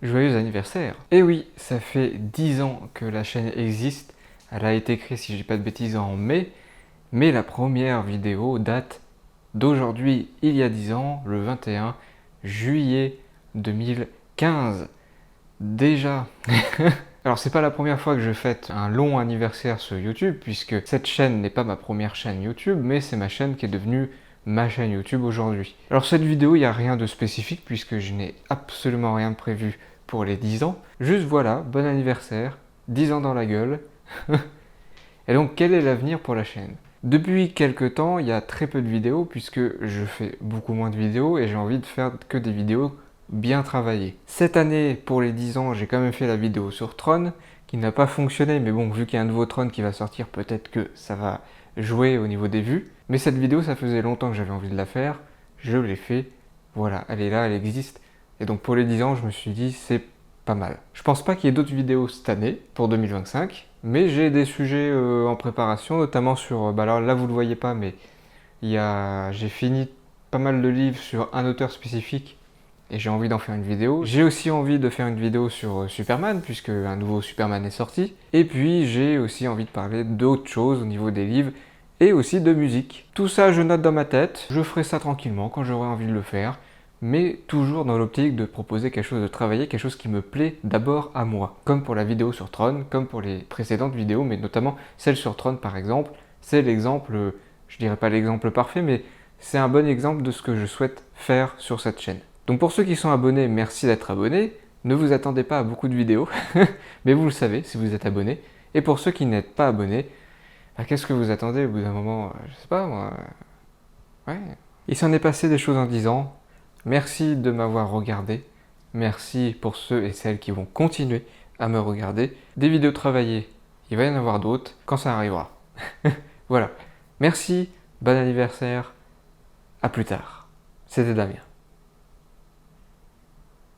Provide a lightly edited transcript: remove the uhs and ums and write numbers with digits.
Joyeux anniversaire! Et oui, ça fait 10 ans que la chaîne existe. Elle a été créée, si je dis pas de bêtises, en mai. Mais la première vidéo date d'aujourd'hui, il y a 10 ans, le 21 juillet 2015. Déjà. Alors c'est pas la première fois que je fête un long anniversaire sur YouTube, puisque cette chaîne n'est pas ma première chaîne YouTube, mais c'est ma chaîne qui est devenue ma chaîne YouTube aujourd'hui. Alors cette vidéo, il n'y a rien de spécifique, puisque je n'ai absolument rien de prévu pour les 10 ans. Juste voilà, bon anniversaire, 10 ans dans la gueule. Et donc quel est l'avenir pour la chaîne? Depuis quelques temps, il y a très peu de vidéos, puisque je fais beaucoup moins de vidéos et j'ai envie de faire que des vidéos bien travaillées. Cette année, pour les 10 ans, j'ai quand même fait la vidéo sur Tron, qui n'a pas fonctionné, mais bon, vu qu'il y a un nouveau Tron qui va sortir, peut-être que ça va jouer au niveau des vues. Mais cette vidéo, ça faisait longtemps que j'avais envie de la faire, je l'ai fait, voilà, elle est là, elle existe. Et donc pour les 10 ans, je me suis dit, c'est pas mal. Je pense pas qu'il y ait d'autres vidéos cette année, pour 2025, mais j'ai des sujets en préparation, notamment sur, alors là vous le voyez pas, mais j'ai fini pas mal de livres sur un auteur spécifique et j'ai envie d'en faire une vidéo. J'ai aussi envie de faire une vidéo sur Superman, puisque un nouveau Superman est sorti. Et puis j'ai aussi envie de parler d'autres choses au niveau des livres et aussi de musique. Tout ça je note dans ma tête, je ferai ça tranquillement quand j'aurai envie de le faire, mais toujours dans l'optique de proposer quelque chose, de travailler quelque chose qui me plaît d'abord à moi. Comme pour la vidéo sur Tron, comme pour les précédentes vidéos, mais notamment celle sur Tron par exemple. C'est l'exemple, je dirais pas l'exemple parfait, mais c'est un bon exemple de ce que je souhaite faire sur cette chaîne. Donc pour ceux qui sont abonnés, merci d'être abonnés. Ne vous attendez pas à beaucoup de vidéos, mais vous le savez si vous êtes abonné. Et pour ceux qui n'êtes pas abonnés, bah, qu'est-ce que vous attendez au bout d'un moment? Je sais pas moi. Ouais. Il s'en est passé des choses en 10 ans. Merci de m'avoir regardé. Merci pour ceux et celles qui vont continuer à me regarder. Des vidéos travaillées, il va y en avoir d'autres quand ça arrivera. Voilà. Merci, bon anniversaire, à plus tard. C'était Damien.